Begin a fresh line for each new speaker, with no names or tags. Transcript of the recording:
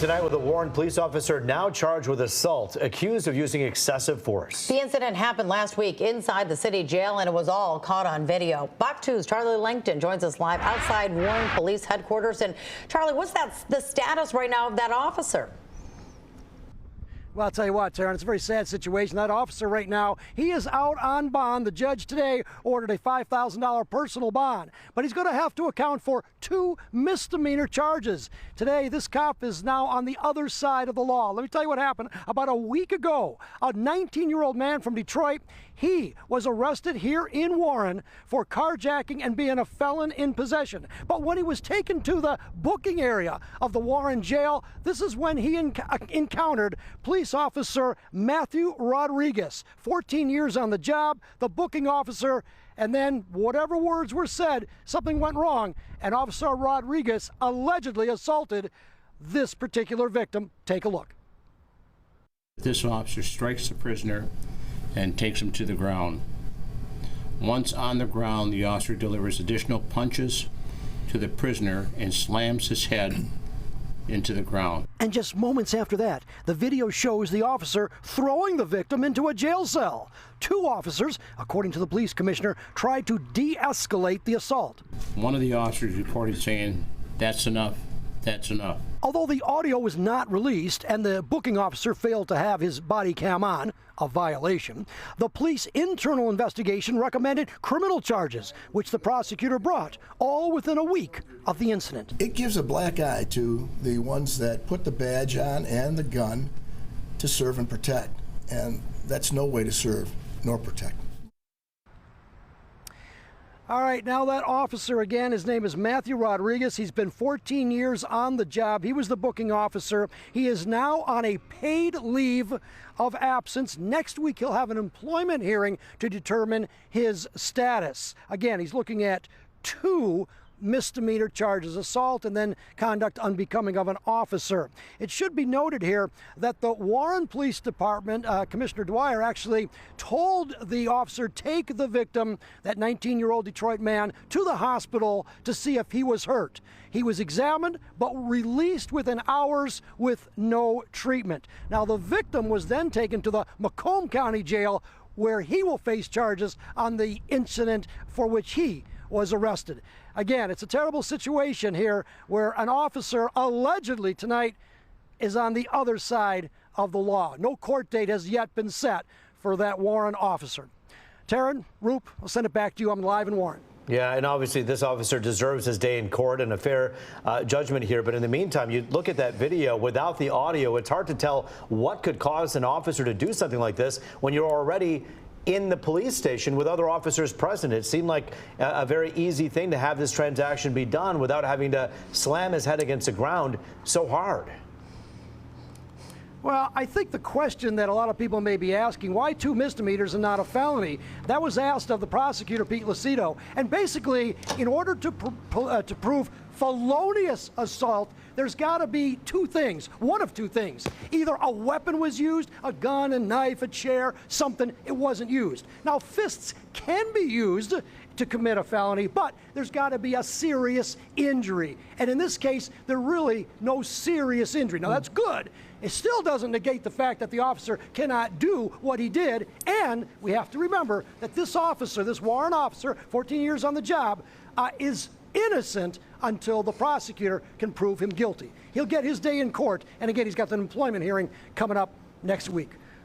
tonight with a Warren police officer now charged with assault, accused of using excessive force.
The incident happened last week inside the city jail, and it was all caught on video. Fox 2's Charlie Langton joins us live outside Warren Police Headquarters. And Charlie, what's the status right now of that officer?
Well, I'll tell you what, Taryn, it's a very sad situation. That officer right now, he is out on bond. The judge today ordered a $5,000 personal bond, but he's going to have to account for 2 misdemeanor charges. Today, this cop is now on the other side of the law. Let me tell you what happened. About a week ago, a 19-year-old man from Detroit, he was arrested here in Warren for carjacking and being a felon in possession. But when he was taken to the booking area of the Warren jail, this is when he encountered police officer Matthew Rodriguez. 14 years on the job, the booking officer, and then whatever words were said, something went wrong, and Officer Rodriguez allegedly assaulted this particular victim. Take a look.
This officer strikes the prisoner and takes him to the ground. Once on the ground, the officer delivers additional punches to the prisoner and slams his head into the ground.
And just moments after that, the video shows the officer throwing the victim into a jail cell. 2 officers, according to the police commissioner, tried to de-escalate the assault.
One of the officers reported saying, "That's enough, that's enough."
Although the audio was not released and the booking officer failed to have his body cam on, a violation, the police internal investigation recommended criminal charges, which the prosecutor brought, all within a week of the incident.
It gives a black eye to the ones that put the badge on and the gun to serve and protect, and that's no way to serve nor protect.
All right, now that officer again, his name is Matthew Rodriguez. He's been 14 years on the job. He was the booking officer. He is now on a paid leave of absence. Next week, he'll have an employment hearing to determine his status. Again, he's looking at 2 misdemeanor charges, assault and then conduct unbecoming of an officer. It should be noted here that the Warren Police Department, Commissioner Dwyer actually told the officer, take the victim, that 19-year-old Detroit man, to the hospital to see if he was hurt. He was examined but released within hours with no treatment. Now, the victim was then taken to the Macomb County Jail, where he will face charges on the incident for which he was arrested. Again, it's a terrible situation here where an officer allegedly tonight is on the other side of the law. No court date has yet been set for that Warren officer. Taryn, Roop, I'll send it back to you. I'm live in Warren.
Yeah, and obviously this officer deserves his day in court and a fair judgment here. But in the meantime, you look at that video without the audio, it's hard to tell what could cause an officer to do something like this when you're already in the police station with other officers present. It seemed like a very easy thing to have this transaction be done without having to slam his head against the ground so hard.
Well, I think the question that a lot of people may be asking, why 2 misdemeanors and not a felony? That was asked of the prosecutor, Pete Lucido. And basically, in order to prove felonious assault, there's got to be 2 things, one of 2 things. Either a weapon was used, a gun, a knife, a chair, something, it wasn't used. Now, fists can be used to commit a felony, but there's got to be a serious injury. And in this case, there's really no serious injury. Now, that's good. It still doesn't negate the fact that the officer cannot do what he did. And we have to remember that this officer, this Warren officer, 14 years on the job, is innocent until the prosecutor can prove him guilty. He'll get his day in court. And again, he's got an employment hearing coming up next week.